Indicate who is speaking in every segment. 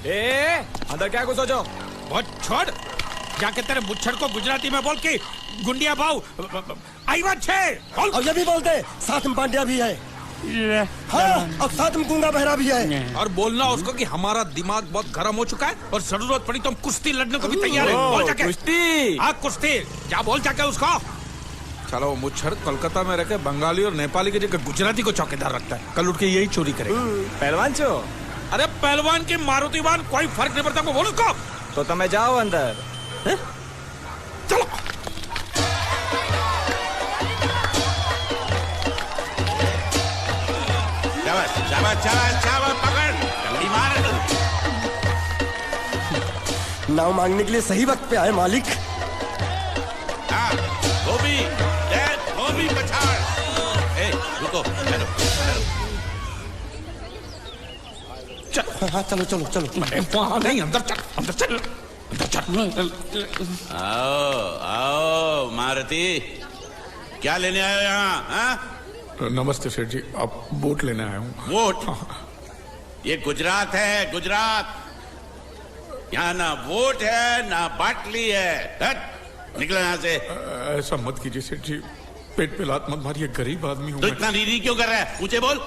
Speaker 1: ए, अंदर क्या कुछ सोचो?
Speaker 2: बहुत छोड़, जाके तेरे मुच्छड़ को गुजराती में बोल के गुंडिया भाव आई बात छे बोल।
Speaker 3: और ये भी बोलते साथ में पांड्या भी है। हाँ, और साथ में गूंगा बहरा भी है।
Speaker 2: और बोलना उसको कि हमारा दिमाग बहुत गर्म हो चुका है और जरूरत पड़ी तो हम कुश्ती लड़ने को भी तैयार है। बोल जाके
Speaker 1: कुश्ती।
Speaker 2: हाँ कुश्ती, जा बोल जाके उसको। चलो वो मुच्छड़ कोलकाता में रहकर बंगाली और नेपाली की जगह गुजराती को चौकीदार रखता है, कल उठ के यही चोरी करेगा।
Speaker 1: पहलवान छो?
Speaker 2: अरे पहलवान की मारुतिवान कोई फर्क नहीं पड़ता, बोल उसको।
Speaker 1: तो તમે જાઓ અંદર।
Speaker 2: चलो
Speaker 4: शाबाश शाबाश शाबाश शाबाश, पकड़ जल्दी मार।
Speaker 3: नाव मांगने के लिए सही वक्त पे आए मालिक।
Speaker 4: हाँ, धोबी पछाड़। ए, रुको, चलो, चलो।
Speaker 3: हाँ चलो चलो चलो।
Speaker 2: वहाँ नहीं, अंदर चल, अंदर चल, अंदर चल।
Speaker 4: आओ आओ मारुति, क्या लेने आए हो यहाँ? हाँ?
Speaker 2: नमस्ते सेठ जी, आप वोट लेने आया हूँ।
Speaker 4: वोट? ये गुजरात है, गुजरात। यहाँ ना वोट है ना बाटली है। हट, निकलो यहाँ से।
Speaker 2: ऐसा मत कीजिए सेठ जी, पेट पे लात मत मारिए, गरीब आदमी हूँ
Speaker 4: तो
Speaker 2: मैं।
Speaker 4: इतना रीरी क्यों कर रहा है? मुझे बोल।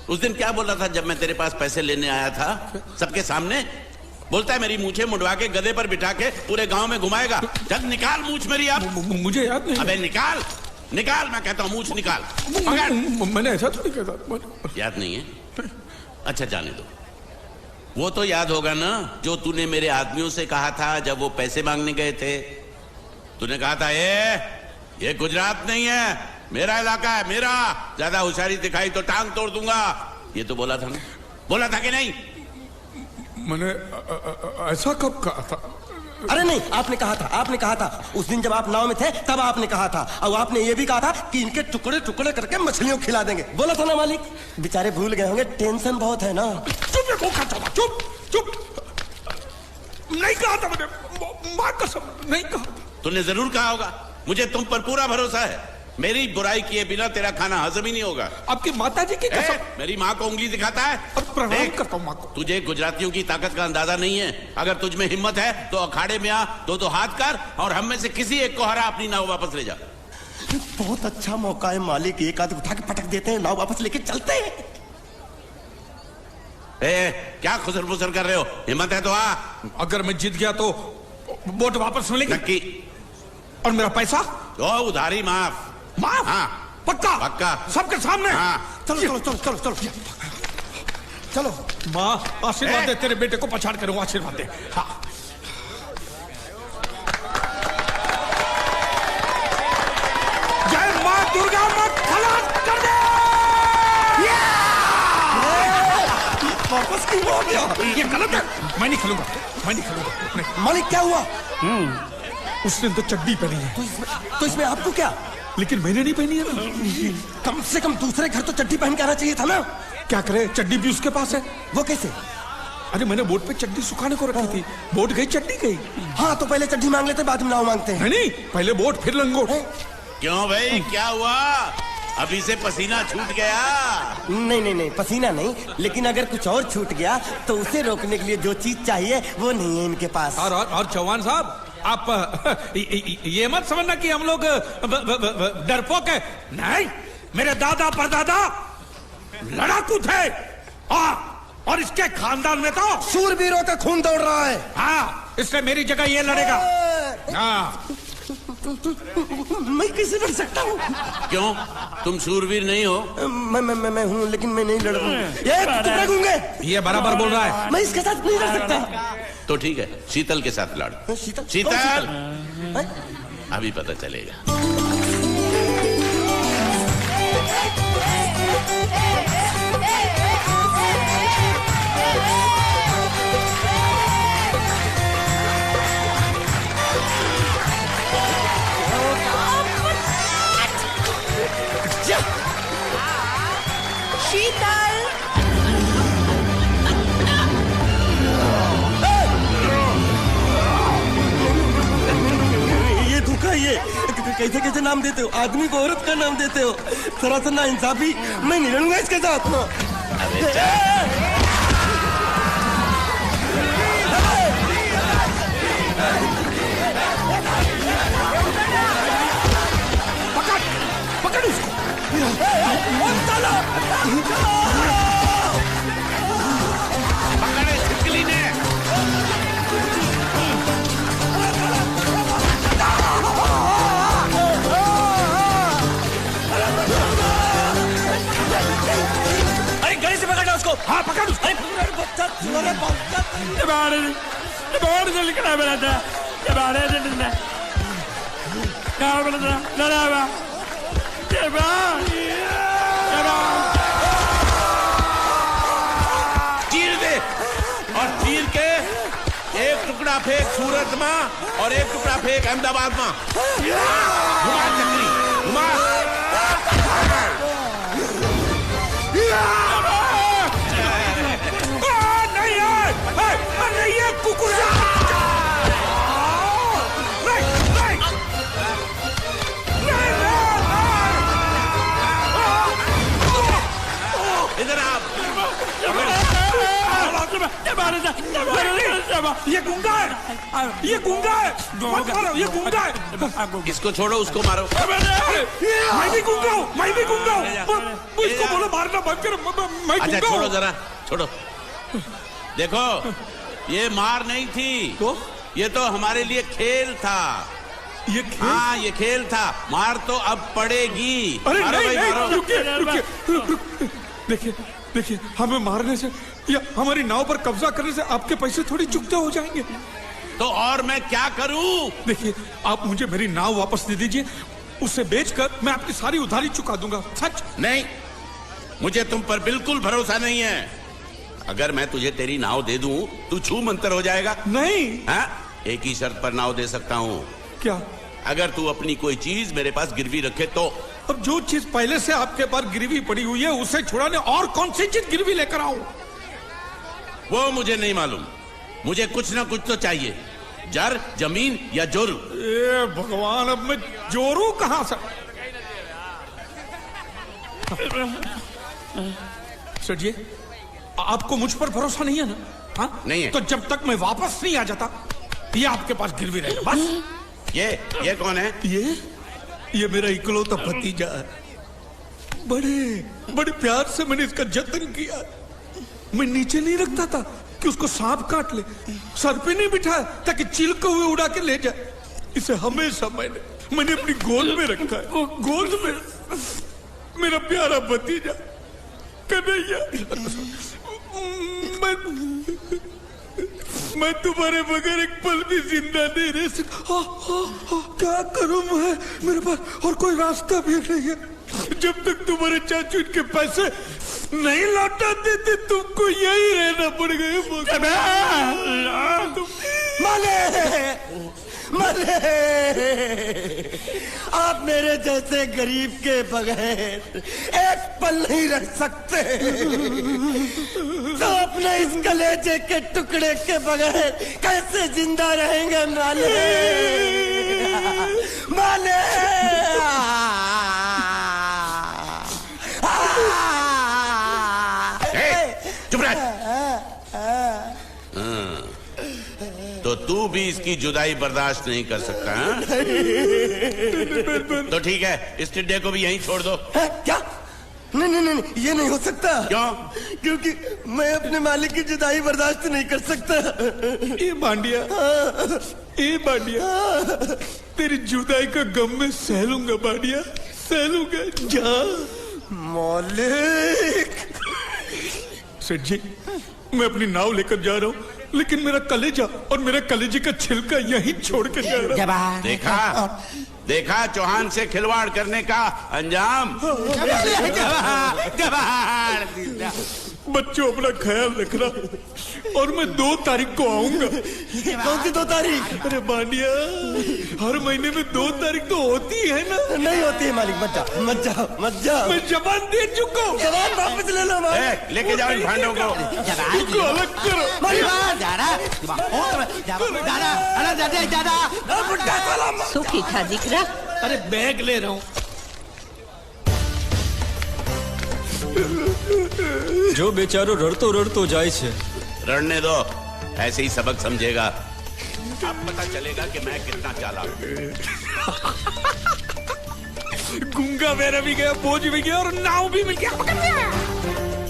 Speaker 4: उस दिन क्या बोल रहा था जब मैं तेरे पास पैसे लेने आया था सबके सामने? बोलता है मेरी मूछें मुंडवा के गधे पर बिठा के पूरे गांव में घुमाएगा। चल निकाल मूछ मेरी अब।
Speaker 2: मुझे याद नहीं।
Speaker 4: अबे निकाल निकाल, मैं कहता हूँ मूछ निकाल। पकड़।
Speaker 2: मैंने ऐसा थोड़ी कहता।
Speaker 4: याद नहीं है? अच्छा जाने दो। वो तो याद होगा ना जो तूने मेरे आदमियों से कहा था जब वो पैसे मांगने गए थे। तूने कहा था ये गुजरात नहीं है, मेरा इलाका है, मेरा। ज्यादा होशियारी दिखाई तो टांग तोड़ दूंगा। ये तो बोला था ना? बोला था कि नहीं?
Speaker 2: मैंने ऐसा कब कहा था?
Speaker 3: अरे नहीं, आपने कहा था, आपने कहा था। उस दिन जब आप नाव में थे तब आपने कहा था। और आपने ये भी कहा था कि इनके टुकड़े टुकड़े करके मछलियों खिला देंगे। बोला था ना मालिक? बेचारे भूल गए होंगे, टेंशन बहुत है ना।
Speaker 2: चुप चुप। नहीं कहा था मैंने, मां कसम नहीं कहा।
Speaker 4: तूने जरूर कहा होगा। मुझे तुम पर पूरा भरोसा है। मेरी बुराई किए बिना तेरा खाना हजम ही नहीं होगा।
Speaker 2: आपकी माता जी की कसम।
Speaker 4: मेरी माँ को उंगली दिखाता है।
Speaker 2: और प्रणाम करता हूँ माँ को।
Speaker 4: तुझे गुजरातियों की ताकत का अंदाजा नहीं है। अगर तुझ में हिम्मत है तो अखाड़े में आ, दो हाथ कर और हम में से किसी एक को हरा अपनी नाव वापस ले जा।
Speaker 3: बहुत अच्छा मौका है मालिक, एक आध उठा के पटक देते हैं, नाव वापस लेके चलते हैं।
Speaker 4: क्या खुसर फुसर कर रहे हो? हिम्मत है तो आ।
Speaker 2: अगर मैं जीत गया तो वोट वापस मिलेगी?
Speaker 4: नक्की।
Speaker 2: और मेरा पैसा?
Speaker 4: तो उधारी माफ।
Speaker 2: माफ?
Speaker 4: हाँ
Speaker 2: पक्का?
Speaker 4: पक्का।
Speaker 2: सबके सामने?
Speaker 4: हाँ।
Speaker 3: चलो चलो चलो चलो चलो चलो।
Speaker 2: माँ आशीर्वाद दे, तेरे बेटे को पछाड़ करूंगा, आशीर्वाद दे। हाँ। जय माँ दुर्गा, मत खलास कर दे।
Speaker 3: वापस क्यों हो गया?
Speaker 2: ये गलत है, मैं नहीं खेलूंगा, मैं नहीं खेलूंगा। नहीं।
Speaker 3: मालिक क्या हुआ?
Speaker 2: उसने तो चड्डी पहनी है।
Speaker 3: तो इसमें आपको क्या?
Speaker 2: लेकिन मैंने नहीं पहनी है ना।
Speaker 3: कम से कम दूसरे घर तो चड्डी पहन के आना चाहिए था ना।
Speaker 2: क्या करे, चड्डी भी उसके पास है।
Speaker 3: वो कैसे?
Speaker 2: अरे मैंने बोट पे चड्डी सुखाने को रखी थी, बोट गई चड्डी गई।
Speaker 3: हाँ तो पहले चड्डी मांग लेते, बाद में नाव मांगते हैं।
Speaker 2: नहीं, पहले बोट फिर लंगोट।
Speaker 4: क्यों भाई, क्या हुआ? अभी से पसीना छूट गया?
Speaker 3: नहीं नहीं नहीं, पसीना नहीं, लेकिन अगर कुछ और छूट गया तो उसे रोकने के लिए जो चीज चाहिए वो नहीं है इनके पास।
Speaker 2: और चौहान साहब, आप ये मत समझना कि हम लोग डरपोक है। नहीं, मेरे दादा परदादा लड़ाकू थे और इसके खानदान में तो
Speaker 3: शूरवीरों का खून दौड़ रहा है।
Speaker 2: हाँ, इसलिए मेरी जगह ये लड़ेगा। हाँ।
Speaker 3: मैं कैसे लड़ सकता हूँ?
Speaker 4: क्यों, तुम शूरवीर नहीं हो?
Speaker 3: मैं हूँ, लेकिन मैं नहीं लड़ रहा हूँ।
Speaker 2: ये बराबर बोल रहा है।
Speaker 3: मैं इसके साथ नहीं लड़ सकता।
Speaker 4: तो ठीक है, शीतल के साथ लड़।
Speaker 3: शीतल?
Speaker 4: शीतल अभी पता चलेगा।
Speaker 5: शीतल,
Speaker 3: ये धोखा, ये कैसे कैसे नाम देते हो? आदमी को औरत का नाम देते हो, थोड़ा सा ना इंसाफी। मैं नहीं लड़ूंगा इसके साथ।
Speaker 4: चीर दे और चीर के एक टुकड़ा फेंक सूरत में और एक टुकड़ा फेंक अहमदाबाद में। घुमा चक्री घुमा।
Speaker 2: नहीं ये कुकुर
Speaker 4: इधर आप।
Speaker 2: ये गुंगा है, ये गुंगा है, मत मारो, ये गुंगा है।
Speaker 4: इसको छोड़ो उसको मारो।
Speaker 2: मैं भी गुंगा हूँ, मैं भी गुंगा हूँ। इसको बोलो मारना बंद करो, मैं
Speaker 4: अच्छा
Speaker 2: गुंगा
Speaker 4: छोड़ो
Speaker 2: हूँ।
Speaker 4: जरा छोड़ो। देखो ये मार नहीं थी
Speaker 2: तो
Speaker 4: ये तो हमारे लिए खेल था।
Speaker 2: ये खेल?
Speaker 4: हाँ ये खेल था। मार तो अब पड़ेगी।
Speaker 2: अरे
Speaker 4: मारो
Speaker 2: नहीं
Speaker 4: भाई,
Speaker 2: नहीं
Speaker 4: मारो।
Speaker 2: रुकिए रुकिए देखिए देखिए हमें मारने से या हमारी नाव पर कब्जा करने से आपके पैसे थोड़ी चुकते हो जाएंगे।
Speaker 4: तो और मैं क्या करूं?
Speaker 2: देखिए आप मुझे मेरी नाव वापस दे दीजिए, उसे बेचकर मैं आपकी सारी उधारी चुका दूंगा। सच
Speaker 4: नहीं मुझे तुम पर बिल्कुल भरोसा नहीं है। अगर मैं तुझे तेरी नाव दे दूं तू छू मंतर हो जाएगा।
Speaker 2: नहीं।
Speaker 4: हाँ? एक ही शर्त पर नाव दे सकता हूँ।
Speaker 2: क्या?
Speaker 4: अगर तू अपनी कोई चीज मेरे पास गिरवी रखे तो।
Speaker 2: अब जो चीज पहले से आपके पास गिरवी पड़ी हुई है उसे छुड़ाने और कौन सी चीज गिरवी लेकर आऊं?
Speaker 4: वो मुझे नहीं मालूम। मुझे कुछ ना कुछ तो चाहिए। जर जमीन या जोरू।
Speaker 2: ए भगवान अब मैं जोरू कहां से? सर जी आपको मुझ पर भरोसा नहीं है ना? हाँ?
Speaker 4: नहीं है।
Speaker 2: तो जब तक मैं वापस नहीं आ जाता ये आपके पास गिरवी रहेगा बस।
Speaker 4: ये कौन है?
Speaker 2: ये मेरा इकलौता भतीजा है। बड़े बड़े प्यार से मैंने इसका जतन किया। मैं नीचे नहीं रखता था कि उसको सांप काट ले, सर पे नहीं बिठाया ताकि चील को हुए उड़ा के ले जाए। इसे हमेशा मैंने अपनी गोद में रखा है। गोद में मेरा प्यारा भतीजा कन्हैया। मैं तुम्हारे बगैर एक पल भी जिंदा नहीं रह सकता। क्या करूं मैं? मेरे पास और कोई रास्ता भी नहीं है। जब तक तुम्हारे चाचू इनके पैसे नहीं लौटा देते तुमको यही रहना पड़ेगा।
Speaker 3: माले माले आप मेरे जैसे गरीब के बगैर एक पल नहीं रह सकते। तो अपने इस कलेजे के टुकड़े के बगैर कैसे जिंदा रहेंगे माले? माले
Speaker 4: चुप रह। तो तू भी इसकी जुदाई बर्दाश्त नहीं कर सकता है? तो ठीक है इस टिड्डे को भी यहीं छोड़ दो।
Speaker 3: क्या? नहीं नहीं नहीं ये नहीं हो सकता।
Speaker 4: क्यों?
Speaker 3: क्योंकि मैं अपने मालिक की जुदाई बर्दाश्त नहीं कर सकता।
Speaker 2: ये बांडिया तेरी जुदाई का गम में सह लूंगा बांडिया, सह लूंगा। जा
Speaker 3: मालिक।
Speaker 2: सेठ जी मैं अपनी नाव लेकर जा रहा हूँ लेकिन मेरा कलेजा और मेरे कलेजे का छिलका यहीं छोड़ कर जा रहा हूँ।
Speaker 4: देखा चौहान से खिलवाड़ करने का अंजाम।
Speaker 2: बच्चों अपना ख्याल रखना और मैं 2 तारीख को आऊंगा।
Speaker 3: कौन सी 2 तारीख?
Speaker 2: अरे बांडिया हर महीने में 2 तारीख तो होती है ना?
Speaker 3: नहीं होती है मालिक। मत जाओ मत जाओ मत जाओ।
Speaker 2: मैं जबान दे चुका हूँ।
Speaker 3: जवान वापस ले लो मालिक।
Speaker 4: लेके जाओ इन भांडों को।
Speaker 2: इनको अलग करो।
Speaker 5: सुखी था जिक्रा।
Speaker 2: अरे बैग ले रहा हूँ।
Speaker 1: जो बेचारो रड़तो रड़तो जाए छे।
Speaker 4: रड़ने दो ऐसे ही सबक समझेगा। अब पता चलेगा कि मैं कितना चालाक हूं।
Speaker 2: गुंगा मेरा भी गया, बोझ भी गया और नाव भी मिल गया।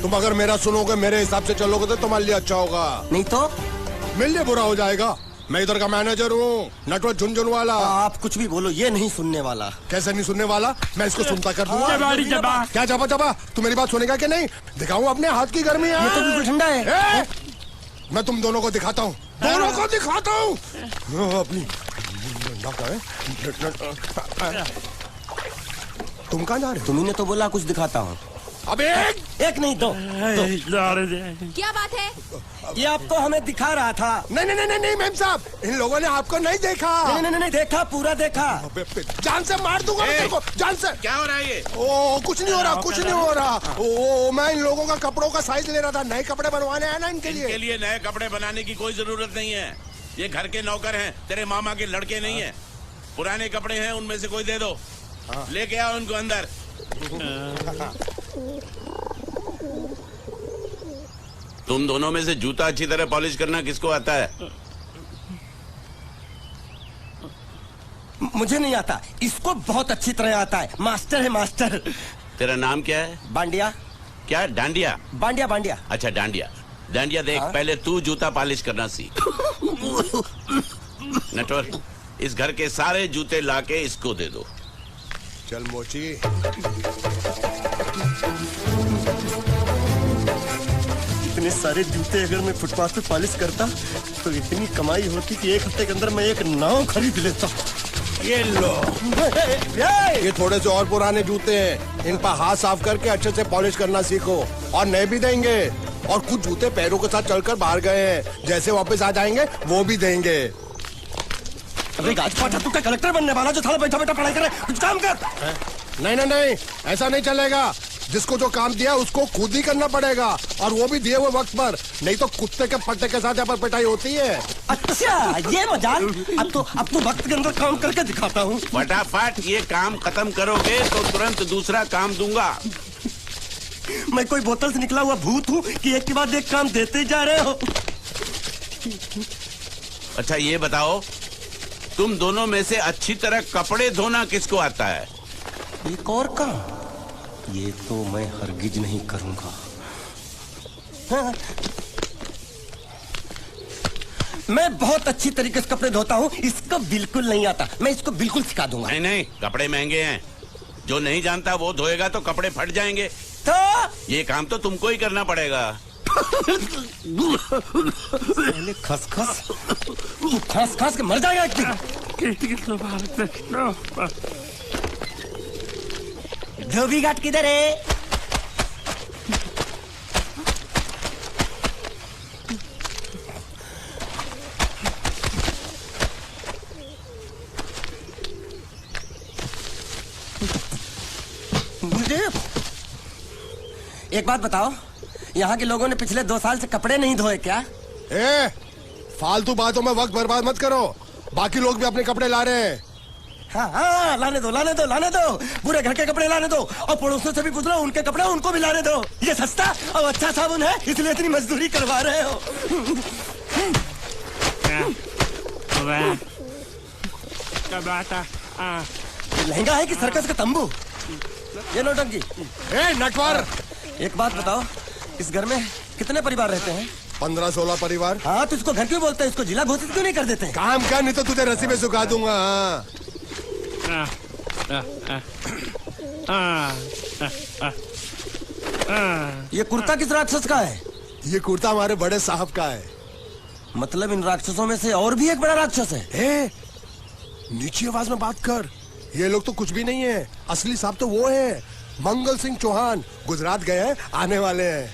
Speaker 6: तुम अगर मेरा सुनोगे मेरे हिसाब से चलोगे तो तुम्हारे लिए अच्छा होगा।
Speaker 3: नहीं तो
Speaker 6: मेरे लिए बुरा हो जाएगा। मैं इधर का मैनेजर हूँ, नटवर झुनझुन वाला।
Speaker 3: आप कुछ भी बोलो ये नहीं सुनने वाला।
Speaker 6: कैसे नहीं सुनने वाला? मैं इसको सुनता कर दूंगा। क्या जबा जबा? तू मेरी बात सुनेगा कि नहीं? दिखाऊं अपने हाथ की गर्मी?
Speaker 3: ये तो बिल्कुल ठंडा है।
Speaker 6: मैं तुम दोनों को दिखाता हूँ, दोनों को दिखाता हूँ। अपनी तुम कहाँ जा रहे हो?
Speaker 3: तुम्ही ने तो बोला कुछ दिखाता हूँ।
Speaker 6: अब
Speaker 3: एक नहीं दो।
Speaker 5: क्या बात है?
Speaker 3: ये आपको हमें दिखा रहा था।
Speaker 6: नहीं नहीं नहीं नहीं मैम साहब, इन लोगों ने आपको नहीं देखा।
Speaker 3: नहीं देखा, पूरा देखा।
Speaker 6: जान से मार दूंगा मैं तेरे को, जान से।
Speaker 4: क्या हो रहा है ये?
Speaker 6: ओ कुछ नहीं हो रहा, कुछ नहीं हो रहा। ओ मैं इन लोगों का कपड़ों का साइज ले रहा था, नए कपड़े बनवाने आया ना इनके लिए।
Speaker 4: इनके लिए नए कपड़े बनाने की कोई जरूरत नहीं है। ये घर के नौकर हैं, तेरे मामा के लड़के नहीं है। पुराने कपड़े हैं, उनमें से कोई दे दो। लेके आओ उनको अंदर। तुम दोनों में से जूता अच्छी तरह पॉलिश करना किसको आता है?
Speaker 3: मुझे नहीं आता, इसको बहुत अच्छी तरह आता है। मास्टर है मास्टर।
Speaker 4: तेरा नाम क्या है?
Speaker 3: बांडिया।
Speaker 4: क्या? डांडिया?
Speaker 3: बांडिया बांडिया।
Speaker 4: अच्छा डांडिया। डांडिया देख, पहले तू जूता पॉलिश करना सीख। नटवर, इस घर के सारे जूते लाके इसको दे दो।
Speaker 6: चल मोची।
Speaker 3: इतने सारे जूते अगर मैं फुटपाथ पे पॉलिश करता तो इतनी कमाई होती कि एक हफ्ते के अंदर मैं एक नाव खरीद लेता।
Speaker 6: ये लो, ये थोड़े से और पुराने जूते हैं, इन पर हाथ साफ करके अच्छे से पॉलिश करना सीखो। और नए भी देंगे, और कुछ जूते पैरों के साथ चलकर बाहर गए हैं, जैसे वापस आ जाएंगे वो भी देंगे।
Speaker 3: अरे गाजपाटा, तू क्या कलेक्टर बनने वाला जो साला बैठा बैठा पढ़ाई करे? कुछ काम कर।
Speaker 6: नहीं नहीं नहीं, ऐसा नहीं चलेगा। जिसको जो काम दिया उसको खुद ही करना पड़ेगा, और वो भी दिए हुए वक्त पर, नहीं तो कुत्ते के पट्टे के साथ यहाँ पर पिटाई होती है।
Speaker 3: अच्छा ये मजाल। अब तो वक्त के अंदर काम करके दिखाता हूँ।
Speaker 4: फटाफट ये काम खत्म करोगे तो तुरंत दूसरा काम दूंगा।
Speaker 3: मैं कोई बोतल से निकला हुआ भूत हूँ कि एक के बाद एक काम देते जा रहे हो?
Speaker 4: अच्छा ये बताओ, तुम दोनों में से अच्छी तरह कपड़े धोना किसको आता है?
Speaker 3: एक और काम? ये तो मैं हरगिज नहीं करूंगा। हाँ। मैं बहुत अच्छी तरीके से कपड़े धोता हूँ, इसको बिल्कुल नहीं आता। मैं इसको बिल्कुल सिखा दूंगा।
Speaker 4: नहीं नहीं, कपड़े महंगे हैं, जो नहीं जानता वो धोएगा तो कपड़े फट जाएंगे।
Speaker 3: तो
Speaker 4: ये काम तो तुमको ही करना पड़ेगा।
Speaker 3: खसखस, तू खस खस के मर जाएगा एक दिन। धोबी घाट किधर है? एक बात बताओ, यहाँ के लोगों ने पिछले 2 साल से कपड़े नहीं धोए क्या?
Speaker 6: फालतू बातों में वक्त बर्बाद मत करो, बाकी लोग भी अपने कपड़े ला रहे हैं।
Speaker 3: हाँ, लाने दो। पूरे घर के कपड़े लाने दो, और पड़ोसियों से भी पूछ लो, उनके कपड़े उनको भी लाने दो। ये सस्ता और अच्छा साबुन है, इसलिए इतनी मजदूरी करवा रहे हो। लहंगा है कि सर्कस का तंबू? ये नौटंकी।
Speaker 6: नटवर,
Speaker 3: एक बात बताओ, इस घर में कितने परिवार रहते हैं?
Speaker 6: 15-16 परिवार।
Speaker 3: हाँ, तो इसको घर क्यों बोलते हैं? इसको जिला घोषित क्यों नहीं कर देते?
Speaker 6: काम कर, नहीं तो तुझे रस्सी में सुखा दूंगा।
Speaker 3: ये कुर्ता किस राक्षस का है?
Speaker 6: ये कुर्ता हमारे बड़े साहब का है।
Speaker 3: मतलब इन राक्षसों में से और भी एक बड़ा राक्षस है?
Speaker 6: नीची आवाज में बात कर, ये लोग तो कुछ भी नहीं है। असली साहब तो वो है, मंगल सिंह चौहान, गुजरात गए हैं, आने वाले हैं।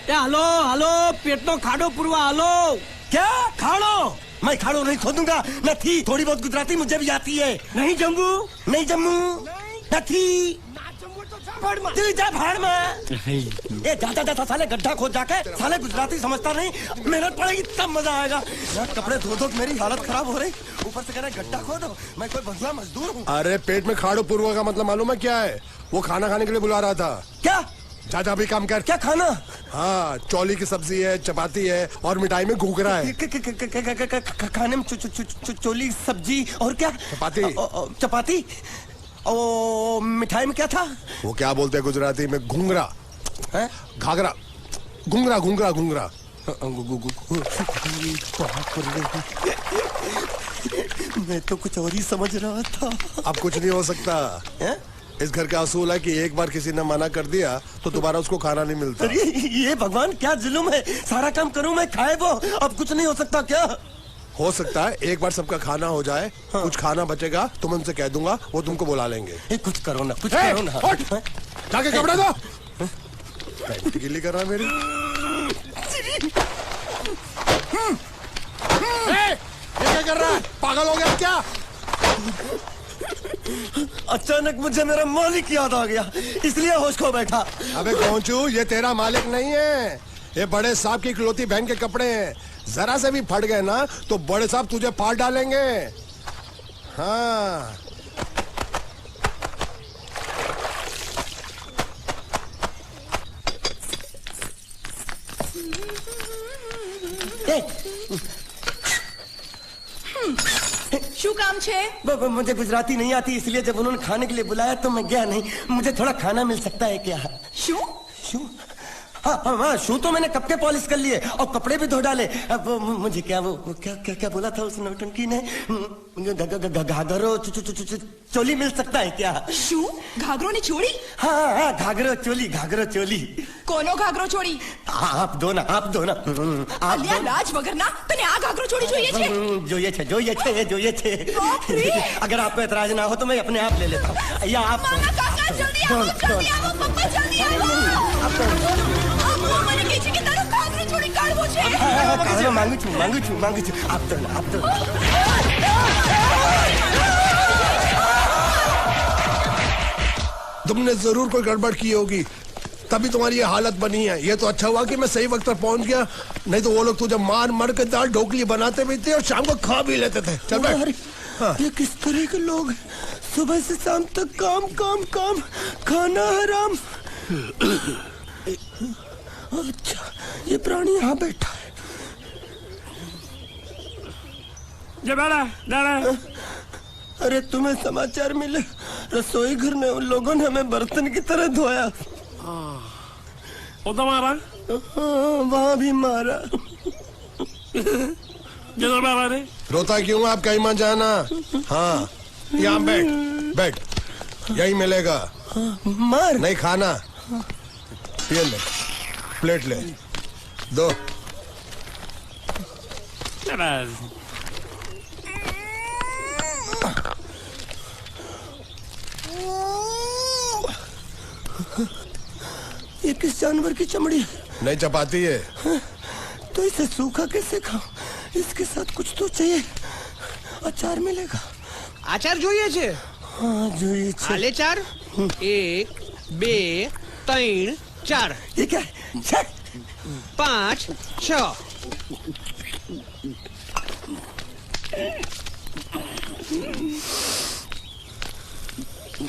Speaker 3: हेलो, पेट तो खाड़ो पुरवा। हेलो, क्या खाड़ो? मैं खाड़ो नहीं खोदूंगा। न थी, थोड़ी बहुत गुजराती मुझे भी आती है। नहीं जम्मू, न थी। तू जा भाड़ में। ये जाता साले गड्ढा खोद जाके, साले गुजराती समझता नहीं। मेहनत पड़ेगी तब मजा आएगा। कपड़े धो धो मेरी हालत खराब हो रही, ऊपर से कह रहे गड्ढा खोदो। मैं कोई बंधुआ मजदूर हूँ?
Speaker 6: अरे पेट में खाड़ो पूर्वा का मतलब मालूम है क्या है? वो खाना खाने के लिए बुला रहा था।
Speaker 3: क्या?
Speaker 6: जा भी काम कर।
Speaker 3: क्या खाना?
Speaker 6: हाँ, चौली की सब्जी है, चपाती है, और मिठाई में घूघरा है।
Speaker 3: खाने में चोली सब्जी और क्या? चपाती। ओ, मिठाई में क्या था?
Speaker 6: वो क्या बोलते हैं गुजराती में? घूंघरा है, घाघरा, घूंघरा।
Speaker 3: मैं तो कुछ और ही समझ रहा था।
Speaker 6: अब कुछ नहीं हो सकता है? इस घर का असूल है कि एक बार किसी ने मना कर दिया तो दोबारा उसको खाना नहीं मिलता।
Speaker 3: अरे ये भगवान क्या जुल्म है, सारा काम करूं मैं, खाए वो, अब कुछ नहीं हो सकता क्या?
Speaker 6: हो सकता है एक बार सबका खाना हो जाए, हाँ। कुछ खाना बचेगा तो मैं उनसे कह दूंगा, वो तुमको बुला लेंगे।
Speaker 3: कुछ करो ना, कुछ करो ना।
Speaker 6: जाके कपड़े दो। पैंट गिल्ली कर रहा है मेरी। ये क्या कर रहा है, पागल हो गया क्या?
Speaker 3: अचानक मुझे मेरा मालिक याद आ गया, इसलिए होश खो बैठा।
Speaker 6: अबे कौनचू, ये तेरा मालिक नहीं है, ये बड़े साहब की इकलौती बहन के कपड़े हैं। जरा से भी फट गए ना तो बड़े साहब तुझे फाड़ डालेंगे। हाँ
Speaker 5: શું કામ છે?
Speaker 3: मुझे गुजराती नहीं आती, इसलिए जब उन्होंने खाने के लिए बुलाया तो मैं गया नहीं। मुझे थोड़ा खाना मिल सकता है क्या?
Speaker 5: શું?
Speaker 3: शू? हाँ, शू तो मैंने कब के पॉलिश कर लिए और कपड़े भी धो डाले। अब मुझे क्या वो क्या क्या क्या बोला था उस नौटंकी ने? घाघरो चोली मिल सकता है क्या?
Speaker 5: શું? ઘાઘરો ની ચોળી?
Speaker 3: हाँ, घाघरो चोली, घाघरो चोली।
Speaker 5: કોનો ઘાઘરો ચોળી?
Speaker 3: आप दो ना, आप दो ना।
Speaker 5: અલ્યા લાજ વગરના તને આ ઘાઘરો ચોળી જોઈએ છે?
Speaker 3: જોઈએ છે। अगर आपको एतराज ना हो तो मैं अपने आप ले लेता हूँ, या आप।
Speaker 5: મારા કાકા જલ્દી આવો, પપ્પા જલ્દી આવો। અમ્મા મને કહે છે કે તારો ઘાઘરો ચોળી કાઢવો છે।
Speaker 3: मांगू छू। आप दो ना, आप दो।
Speaker 6: तुमने जरूर कोई गड़बड़ की होगी, तभी तुम्हारी ये हालत बनी है। ये तो अच्छा हुआ कि मैं सही वक्त पर पहुंच गया, नहीं तो वो लोग तुझे मार के दाल ढोकली बनाते भी थे और शाम को खा भी लेते थे। चल बैठ।
Speaker 3: हाँ। ये किस तरह के लोग हैं? सुबह से शाम तक काम, खाना हराम। अच्छा, ये प्राणी यहाँ बैठा है। अरे तुम्हें समाचार मिले? रसोई घर में उन लोगों ने हमें बर्तन की तरह धोया।
Speaker 7: मारा?
Speaker 3: वहाँ भी मारा।
Speaker 6: रोता क्यों? आप कहीं मत जाना। हाँ, यहाँ बैठ, यही मिलेगा।
Speaker 3: मार
Speaker 6: नहीं खाना, पिए ले, प्लेट ले दो। ये किस जानवर की चमड़ी है? नहीं चपाती है।
Speaker 3: तो इसे सूखा कैसे खाऊं? इसके साथ कुछ तो चाहिए। अचार मिलेगा?
Speaker 7: આચાર જોઈએ છે?
Speaker 3: हाँ જોઈએ છે।
Speaker 7: આલે ચાર? 1 2 3 4
Speaker 3: ये क्या है?
Speaker 7: 5 6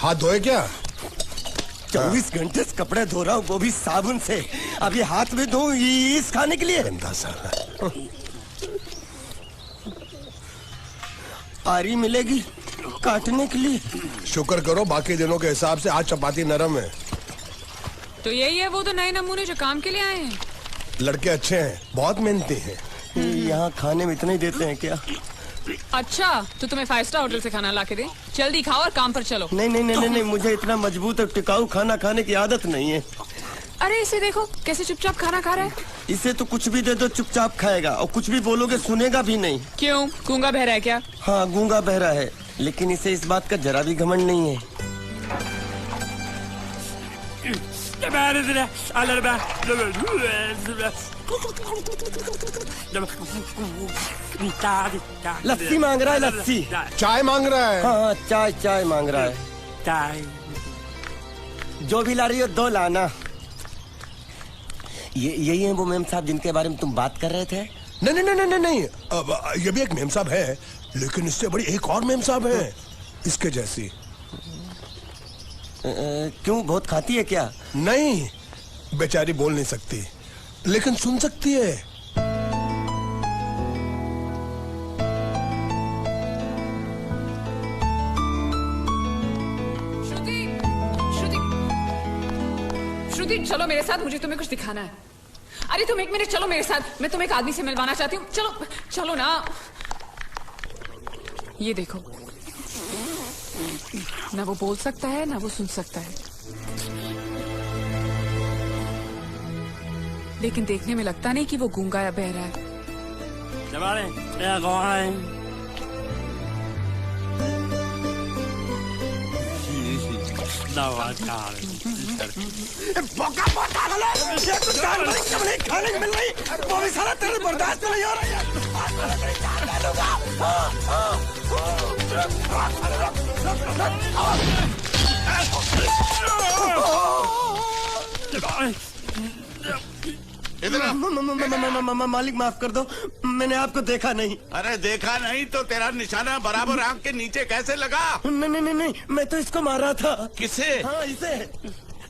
Speaker 6: हाथ धोए क्या?
Speaker 3: 24 घंटे से कपड़े धो रहा हूँ, वो भी साबुन से। अब ये हाथ में धो इस खाने के लिए?
Speaker 6: गंदा सा।
Speaker 3: आरी मिलेगी काटने के लिए?
Speaker 6: शुक्र करो बाकी दिनों के हिसाब से आज चपाती नरम है।
Speaker 8: तो यही है वो तो नए नमूने जो काम के लिए आए हैं।
Speaker 6: लड़के अच्छे हैं, बहुत मेहनती हैं।
Speaker 3: यहाँ खाने में इतना ही देते हैं क्या?
Speaker 8: अच्छा, तो तुम्हें 5 स्टार होटल से खाना ला के दे? जल्दी खाओ और काम पर चलो।
Speaker 3: नहीं, मुझे इतना मजबूत और टिकाऊ खाना खाने की आदत नहीं है।
Speaker 8: अरे इसे देखो कैसे चुपचाप खाना खा रहा है।
Speaker 3: इसे तो कुछ भी दे दो चुपचाप खाएगा, और कुछ भी बोलोगे सुनेगा भी नहीं।
Speaker 8: क्यों, गूंगा बहरा है क्या?
Speaker 3: हाँ, गूंगा बहरा है, लेकिन इसे इस बात का जरा भी घमंड नहीं है। लस्सी मांग रहा है, लस्सी।
Speaker 6: चाय मांग रहा है।
Speaker 3: हाँ, चाय मांग रहा है।
Speaker 7: ચાય
Speaker 3: जो भी ला रही हो 2 लाना। यही है वो मेम साहब जिनके बारे में तुम बात कर रहे थे?
Speaker 6: नहीं। अब ये भी एक मेम साहब है, लेकिन इससे बड़ी एक और मेम साहब है इसके जैसी।
Speaker 3: क्यों, बहुत खाती है क्या?
Speaker 6: नहीं, बेचारी बोल नहीं सकती, लेकिन सुन सकती है।
Speaker 8: श्रुति चलो मेरे साथ, मुझे तुम्हें कुछ दिखाना है। अरे तुम 1 मिनट चलो मेरे साथ, मैं तुम्हें एक आदमी से मिलवाना चाहती हूँ। चलो ना। ये देखो, ना वो बोल सकता है ना वो सुन सकता है, लेकिन देखने में लगता नहीं कि वो गूंगा या बहरा है।
Speaker 3: खाने को मिल रही वो भी साला तेरे बर्दाश्त नहीं हो रही है। मालिक माफ कर दो, मैंने आपको देखा नहीं।
Speaker 4: अरे देखा नहीं तो तेरा निशाना बराबर आंख के नीचे कैसे लगा?
Speaker 3: नहीं, मैं तो इसको मारा था।
Speaker 4: किसे?
Speaker 3: हाँ, इसे।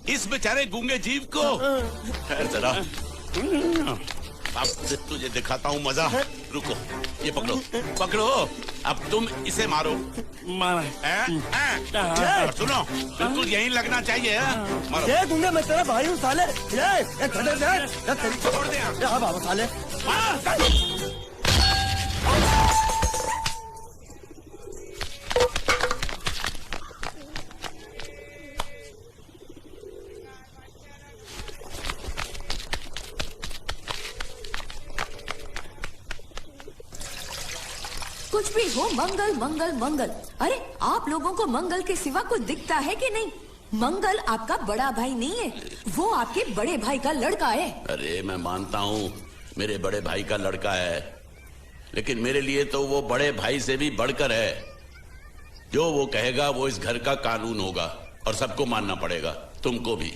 Speaker 4: इस बेचारे गूंगे जीव को? ठहर जरा, अब तुझे दिखाता हूँ मजा। रुको, ये पकड़ो पकड़ो, अब तुम इसे मारो। सुनो, बिल्कुल यहीं लगना चाहिए। मारो।
Speaker 3: ये गूंगे, मैं तेरा भाई हूँ साले। ये
Speaker 4: छोड़ दे।
Speaker 3: हाँ बाबू साले।
Speaker 5: कुछ भी हो, मंगल मंगल मंगल। अरे आप लोगों को मंगल के सिवा कुछ दिखता है कि नहीं? मंगल आपका बड़ा भाई नहीं है, वो आपके बड़े भाई का लड़का है।
Speaker 4: अरे मैं मानता हूँ मेरे बड़े भाई का लड़का है, लेकिन मेरे लिए तो वो बड़े भाई से भी बढ़कर है। जो वो कहेगा वो इस घर का कानून होगा और सबको मानना पड़ेगा, तुमको भी।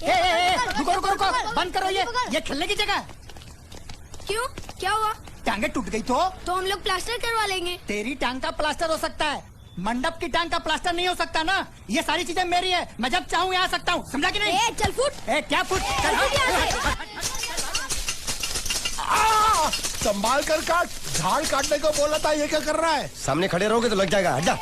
Speaker 9: रुको रुको रुको, बंद करो ये खेलने की जगह।
Speaker 5: क्यों, क्या हुआ?
Speaker 9: टांगे टूट गई तो
Speaker 5: हम लोग प्लास्टर करवा लेंगे।
Speaker 9: तेरी टांग का प्लास्टर हो सकता है, मंडप की टांग का प्लास्टर नहीं हो सकता ना। ये सारी चीजें मेरी है, मैं जब चाहूँ यहाँ आ सकता हूँ, समझा कि नहीं?
Speaker 5: चल फुट।
Speaker 9: क्या फुट?
Speaker 6: संभाल कर काट, झाड़ काटने को बोला था, ये क्या कर रहा है?
Speaker 3: सामने खड़े रहोगे तो लग जाएगा। हट जा।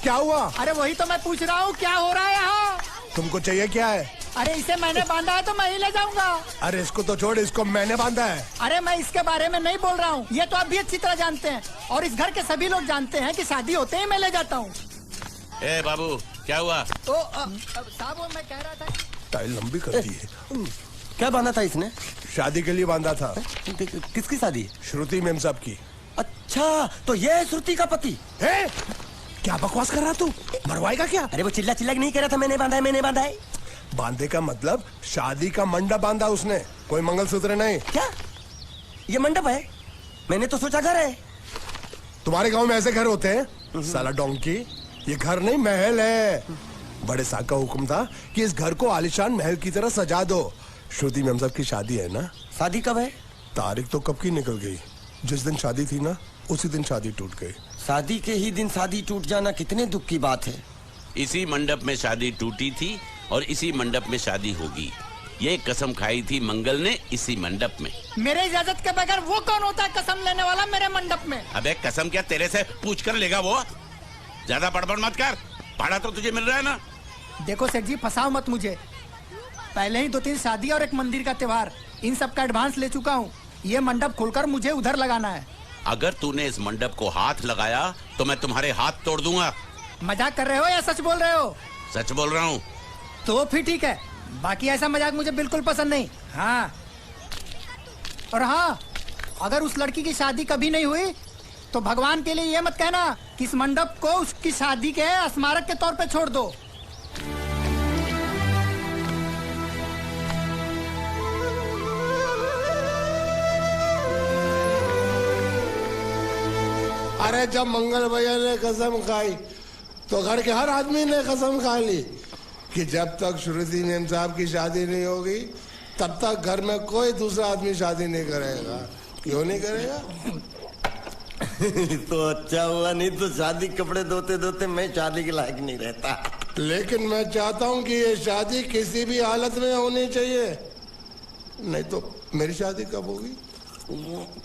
Speaker 6: क्या हुआ?
Speaker 9: अरे वही तो मैं पूछ रहा हूँ, क्या हो रहा है यहाँ?
Speaker 6: तुमको चाहिए क्या है?
Speaker 9: अरे इसे मैंने बांधा है तो मैं ही ले जाऊंगा।
Speaker 6: अरे इसको तो छोड़, इसको मैंने बांधा है।
Speaker 9: अरे मैं इसके बारे में नहीं बोल रहा हूँ, ये तो आप भी अच्छी तरह जानते हैं और इस घर के सभी लोग जानते हैं कि शादी होते ही मैं ले जाता हूँ।
Speaker 4: ए बाबू, क्या हुआ?
Speaker 9: तो साहब मैं कह रहा था,
Speaker 6: टाइल लंबी कर दी है।
Speaker 3: क्या बांधा था इसने?
Speaker 6: शादी के लिए बांधा था।
Speaker 3: किसकी शादी?
Speaker 6: श्रुति मेम साहब की।
Speaker 3: अच्छा, तो ये है श्रुति का पति?
Speaker 6: है? क्या बकवास कर रहा तू? मरवाएगा क्या?
Speaker 3: अरे वो चिल्ला चिल्ला नहीं कह रहा था मैंने बांधा है, मैंने बांधा है।
Speaker 6: बांधे का मतलब शादी का मंडप बांधा उसने, कोई मंगलसूत्र नहीं।
Speaker 3: क्या ये मंडप है? मैंने तो सोचा घर है।
Speaker 6: तुम्हारे गांव में ऐसे घर होते हैं साला डोंकी? ये घर नहीं, महल है। बड़े साहब का हुक्म था कि इस घर को आलीशान महल की तरह सजा दो। श्रुति मेम साहब की शादी है ना?
Speaker 3: शादी कब है?
Speaker 6: तारीख तो कब की निकल गई। जिस दिन शादी थी ना, उसी दिन शादी टूट गई।
Speaker 3: शादी के ही दिन शादी टूट जाना कितने दुख की बात है।
Speaker 4: इसी मंडप में शादी टूटी थी और इसी मंडप में शादी होगी। ये कसम खाई थी मंगल ने इसी मंडप में।
Speaker 9: मेरे इजाजत के बगैर वो कौन होता है कसम लेने वाला मेरे मंडप में?
Speaker 4: अबे कसम क्या तेरे से पूछ कर लेगा वो? ज्यादा बड़बड़ मत कर, भाड़ा तो तुझे मिल रहा है ना।
Speaker 9: देखो सेठ जी, फंसाओ मत मुझे। पहले ही 2-3 शादी और एक मंदिर का त्योहार, इन सब का एडवांस ले चुका हूँ। ये मंडप खोलकर मुझे उधर लगाना है।
Speaker 4: अगर तूने इस मंडप को हाथ लगाया तो मैं तुम्हारे हाथ तोड़ दूंगा।
Speaker 9: मजाक कर रहे हो या सच बोल रहे हो?
Speaker 4: सच बोल रहा हूँ।
Speaker 9: तो फिर ठीक है, बाकी ऐसा मजाक मुझे बिल्कुल पसंद नहीं। हाँ, और हाँ, अगर उस लड़की की शादी कभी नहीं हुई तो भगवान के लिए ये मत कहना कि इस मंडप को उसकी शादी के स्मारक के तौर पे छोड़ दो।
Speaker 6: अरे जब मंगल भैया ने कसम खाई तो घर के हर आदमी ने कसम खा ली कि जब तक श्रुति मेम साहब की शादी नहीं होगी तब तक घर में कोई दूसरा आदमी शादी नहीं करेगा। क्यों नहीं करेगा?
Speaker 3: तो अच्छा हुआ, नहीं तो शादी कपड़े धोते धोते मैं शादी के लायक नहीं रहता।
Speaker 6: लेकिन मैं चाहता हूँ कि ये शादी किसी भी हालत में होनी चाहिए, नहीं तो मेरी शादी कब होगी?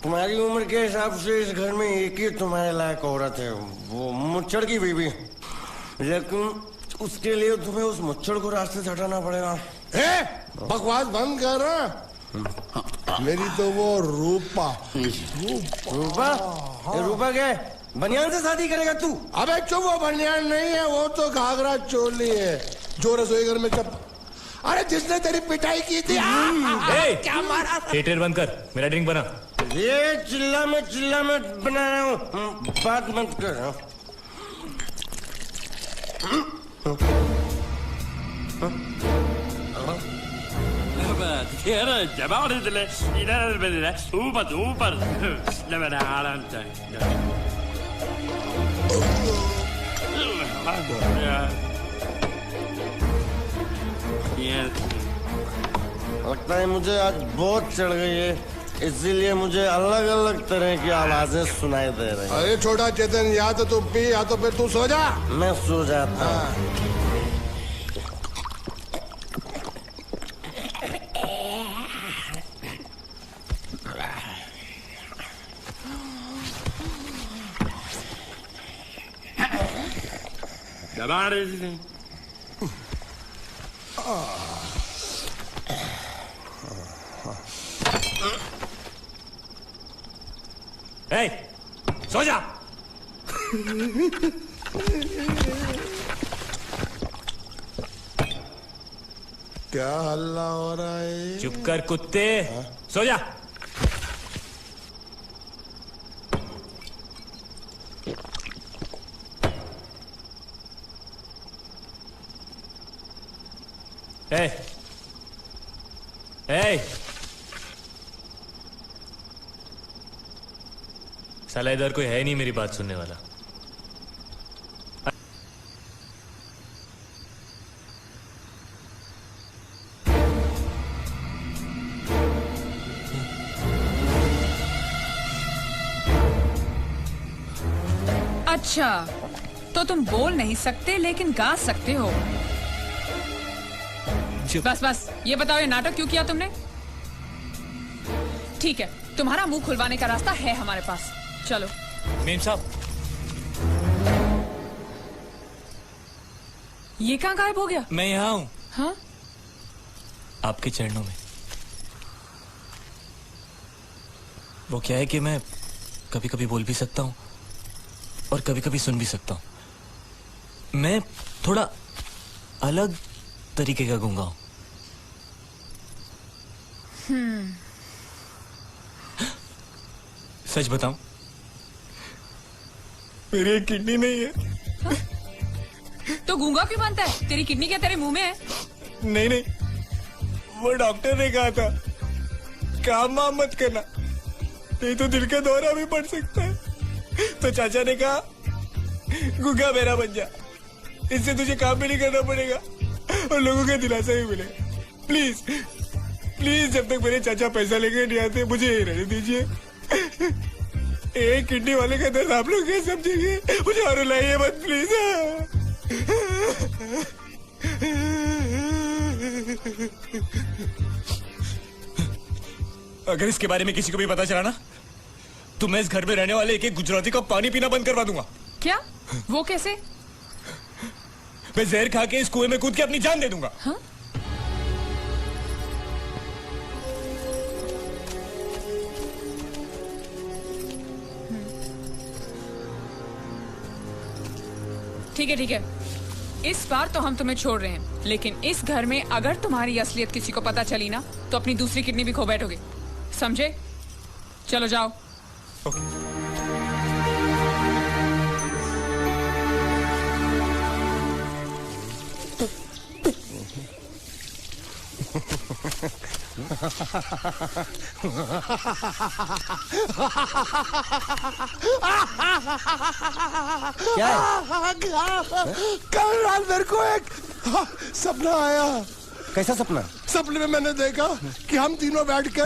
Speaker 3: तुम्हारी उम्र के हिसाब से इस घर में एक ही तुम्हारे लायक औरत है, वो मुच्छड़ की बीवी। लेकिन उसके लिए तुम्हें उस मुच्छड़ को रास्ते से हटाना पड़ेगा।
Speaker 6: बकवास बंद कर रहा। मेरी तो वो रूपा।
Speaker 3: रूपा? रूपा क्या? बनियान से शादी करेगा तू?
Speaker 6: अबे चुप, वो बनियान नहीं है, वो तो घाघरा चोली है जो रसोई घर में अरे जिसने तेरी पिटाई की थी। क्या मारा?
Speaker 1: थिएटर बंद कर, मेरा ड्रिंक बना।
Speaker 3: ये चिल्ला में बना रहा हूँ, बात मत कर। लगता है मुझे आज बहुत चढ़ गई है, इसीलिए मुझे अलग अलग तरह की आवाजें सुनाई दे रही हैं।
Speaker 6: अरे छोटा चेतन, या तो तू पी या तो फिर तू सो जा।
Speaker 3: मैं सो जाता हूँ।
Speaker 1: सो जा।
Speaker 6: क्या हल्ला हो रहा है?
Speaker 1: चुप कर कुत्ते, सो जा। ए, साला इधर कोई है नहीं मेरी बात सुनने वाला।
Speaker 8: अच्छा, तो तुम बोल नहीं सकते लेकिन गा सकते हो। बस ये बताओ, ये नाटक क्यों किया तुमने? ठीक है, तुम्हारा मुंह खुलवाने का रास्ता है हमारे पास, चलो।
Speaker 1: मेम साहब,
Speaker 8: ये कहाँ गायब हो गया?
Speaker 1: मैं यहाँ हूँ।
Speaker 8: हाँ?
Speaker 1: आपके चरणों में। वो क्या है कि मैं कभी कभी बोल भी सकता हूँ और कभी कभी सुन भी सकता हूँ। मैं थोड़ा अलग तरीके का गूंगा हूँ। सच बताऊं, मेरी एक किडनी नहीं है।
Speaker 8: हाँ? तो गूंगा क्यों बनता है? तेरी किडनी क्या तेरे मुंह में है?
Speaker 1: नहीं, वो डॉक्टर ने कहा था काम वाम मत करना, नहीं तो दिल का दौरा भी पड़ सकता है। तो चाचा ने कहा गूंगा मेरा बन जा, इससे तुझे काम भी नहीं करना पड़ेगा और लोगों का दिलासा भी मिलेगा। प्लीज जब तक मेरे चाचा पैसा लेके नहीं आते मुझे यही रहने दीजिए। एक किडनी वाले का दर्द आप लोग कैसे समझेंगे? मुझे और रुलाइए मत प्लीज। अगर इसके बारे में किसी को भी पता चला ना, तो मैं इस घर में रहने वाले एक गुजराती का पानी पीना बंद करवा दूंगा।
Speaker 8: क्या? वो कैसे?
Speaker 1: मैं जहर खा के इस कुएं में कूद के अपनी जान दे दूंगा।
Speaker 8: हाँ? ठीक है, इस बार तो हम तुम्हें छोड़ रहे हैं, लेकिन इस घर में अगर तुम्हारी असलियत किसी को पता चली ना, तो अपनी दूसरी किडनी भी खो बैठोगे, समझे? चलो जाओ।
Speaker 3: क्या है?
Speaker 6: कल रात मेरे को एक सपना आया।
Speaker 3: कैसा सपना?
Speaker 6: सपने में मैंने देखा कि हम तीनों बैठकर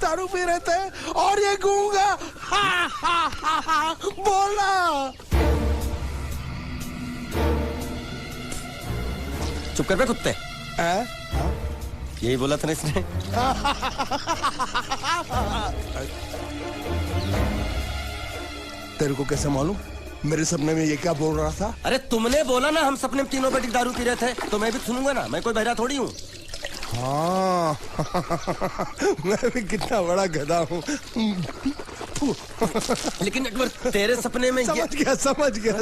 Speaker 6: दारू पी रहे थे और ये गूंगा बोला।
Speaker 3: चुप कर बे कुत्ते। यही बोला था ना इसने।
Speaker 6: तेरे को कैसे मालूम मेरे सपने में ये क्या बोल रहा था?
Speaker 3: अरे तुमने बोला ना हम सपने में तीनों बैठ दारू पी रहे थे, तो मैं भी सुनूंगा ना, मैं कोई बहरा थोड़ी हूँ।
Speaker 6: हाँ मैं भी कितना बड़ा गधा हूँ।
Speaker 3: लेकिन नेटवर्क तेरे सपने में ये
Speaker 6: समझ गया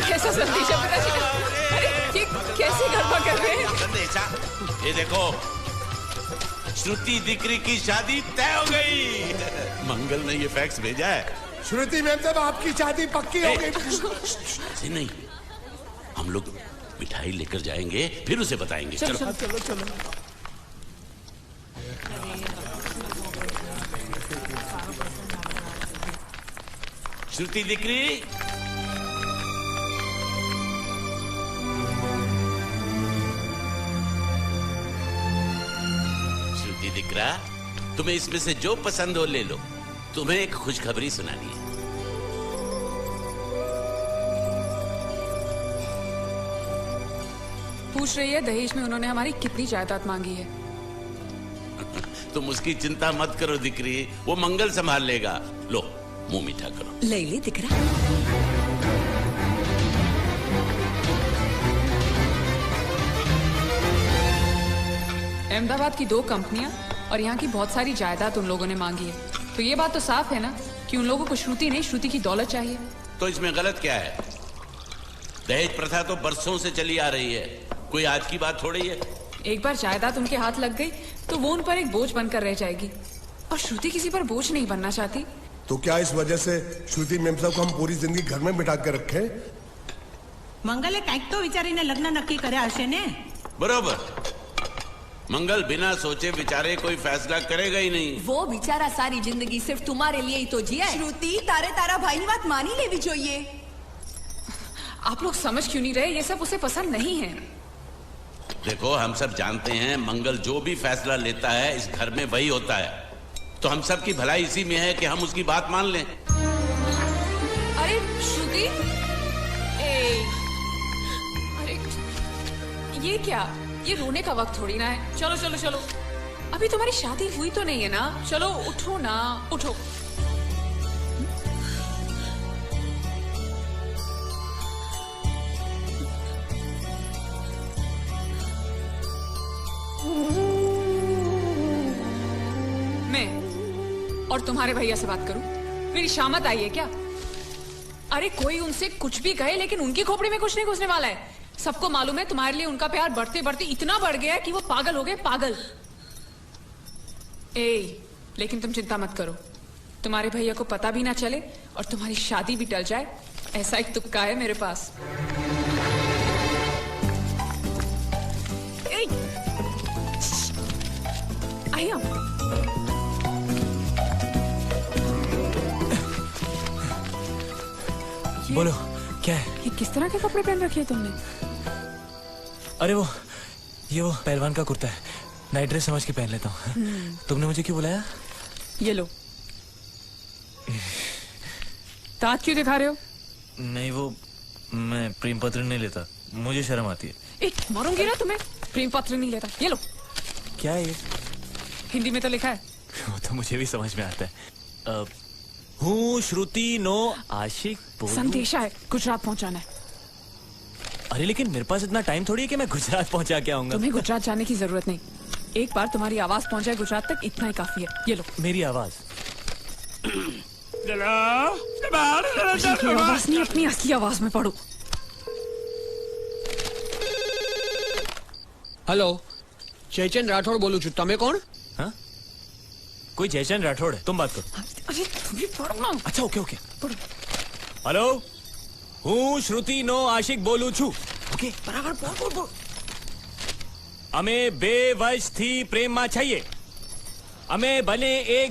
Speaker 8: कैसा संदेशा पिताजी? अरे ये कैसे गरबा कर रहे हैं?
Speaker 4: संदेशा, ये देखो, श्रुति दिकरी की शादी तय हो गई। मंगल ने ये फैक्स भेजा है।
Speaker 6: श्रुति मैम साहब आपकी शादी पक्की हो गई।
Speaker 4: ऐसे नहीं, हम लोग मिठाई लेकर जाएंगे, फिर उसे बताएंगे। चलो
Speaker 6: चलो
Speaker 4: श्रुति दिकरी, श्रुति दिकरा, तुम्हें इसमें से जो पसंद हो ले लो। तुम्हें एक खुशखबरी सुनानी है।
Speaker 8: पूछ रही है दहेज में उन्होंने हमारी कितनी जायदाद मांगी है।
Speaker 4: तुम उसकी चिंता मत करो दिकरी, वो मंगल संभाल लेगा। लो मुंह मीठा करो।
Speaker 5: ले ले दिख रहा।
Speaker 8: अहमदाबाद की 2 कंपनियां और यहाँ की बहुत सारी जायदाद उन लोगों ने मांगी है। तो ये बात तो साफ है ना कि उन लोगों को श्रुति नहीं, श्रुति की दौलत चाहिए।
Speaker 4: तो इसमें गलत क्या है? दहेज प्रथा तो बरसों से चली आ रही है, कोई आज की बात थोड़ी है।
Speaker 8: एक बार जायदाद उनके हाथ लग गई तो वो उन पर एक बोझ बनकर रह जाएगी, और श्रुति किसी पर बोझ नहीं बनना चाहती।
Speaker 6: तो क्या इस वजह से श्रुति मैम साहब को हम पूरी जिंदगी घर में बिठा के रखे?
Speaker 10: મંગલે કંઈક તો વિચારીને લગ્ન નક્કી કર્યા હશે ને?
Speaker 4: बरोबर, मंगल बिना सोचे विचारे कोई फैसला करेगा ही नहीं।
Speaker 5: वो बेचारा सारी जिंदगी सिर्फ तुम्हारे लिए ही तो जिया है।
Speaker 10: શ્રુતિ તારે તારા ભાઈની વાત માની લેવી જોઈએ।
Speaker 8: आप लोग समझ क्यों नहीं रहे? ये सब उसे पसंद नहीं है।
Speaker 4: देखो, हम सब जानते हैं मंगल जो भी फैसला लेता है इस घर में वही होता है। तो हम सब की भलाई इसी में है कि हम उसकी बात मान लें।
Speaker 8: अरे श्रुति, अरे ये क्या? ये रोने का वक्त थोड़ी ना है। चलो चलो चलो, अभी तुम्हारी शादी हुई तो नहीं है ना? चलो उठो ना, उठो। मैं और तुम्हारे भैया से बात करूं? मेरी शामत आई है क्या? अरे कोई उनसे कुछ भी कहे, लेकिन उनकी खोपड़ी में कुछ नहीं घुसने वाला है। सबको मालूम है तुम्हारे लिए उनका प्यार बढ़ते बढ़ते इतना बढ़ गया है कि वो पागल हो गए, पागल। लेकिन तुम चिंता मत करो, तुम्हारे भैया को पता भी ना चले और तुम्हारी शादी भी टल जाए, ऐसा एक तुक्का है मेरे पास। आइए,
Speaker 11: बोलो क्या है?
Speaker 8: ये किस तरह के कपड़े पहन रखे हैं तुमने?
Speaker 11: अरे वो पहलवान का कुर्ता है, नाइट ड्रेस समझ के पहन लेता हूँ। तुमने मुझे क्यों बुलाया?
Speaker 8: ये लो। दांत क्यों दिखा रहे हो?
Speaker 11: नहीं, वो मैं प्रेम पत्र नहीं लेता, मुझे शर्म आती है।
Speaker 8: मारूंगी ना तुम्हें। प्रेम पत्र नहीं लेता, ये लो।
Speaker 11: क्या है ये?
Speaker 8: हिंदी में तो लिखा है।
Speaker 11: वो तो मुझे भी समझ में आता है। हूँ श्रुति नो आशिक बोलूं।
Speaker 8: संदेशा है, गुजरात पहुंचाना है।
Speaker 11: अरे लेकिन मेरे पास इतना टाइम थोड़ी है कि मैं गुजरात पहुंचा के आऊंगा।
Speaker 8: तुम्हें गुजरात जाने की जरूरत नहीं, एक बार तुम्हारी आवाज पहुंचाए गुजरात तक, इतना ही काफी है। ये लो।
Speaker 11: मेरी आवाज?
Speaker 8: आवाज नहीं, अपनी असली आवाज में पढ़ो।
Speaker 7: हेलो, जयचंद राठौड़ बोलू छू, तमे कोण?
Speaker 11: हाँ? कोई जयचंद राठौड़ है, तुम बात करो।
Speaker 8: अरे तुम भी पढ़ो ना।
Speaker 11: अच्छा ओके ओके पढ़ो। हेलो, हूँ श्रुति नो आशिक बोलू छू। ओके
Speaker 8: बराबर बोल बोल बोल।
Speaker 11: અમે 2 વર્ષથી પ્રેમમાં છીએ। અમે બને એક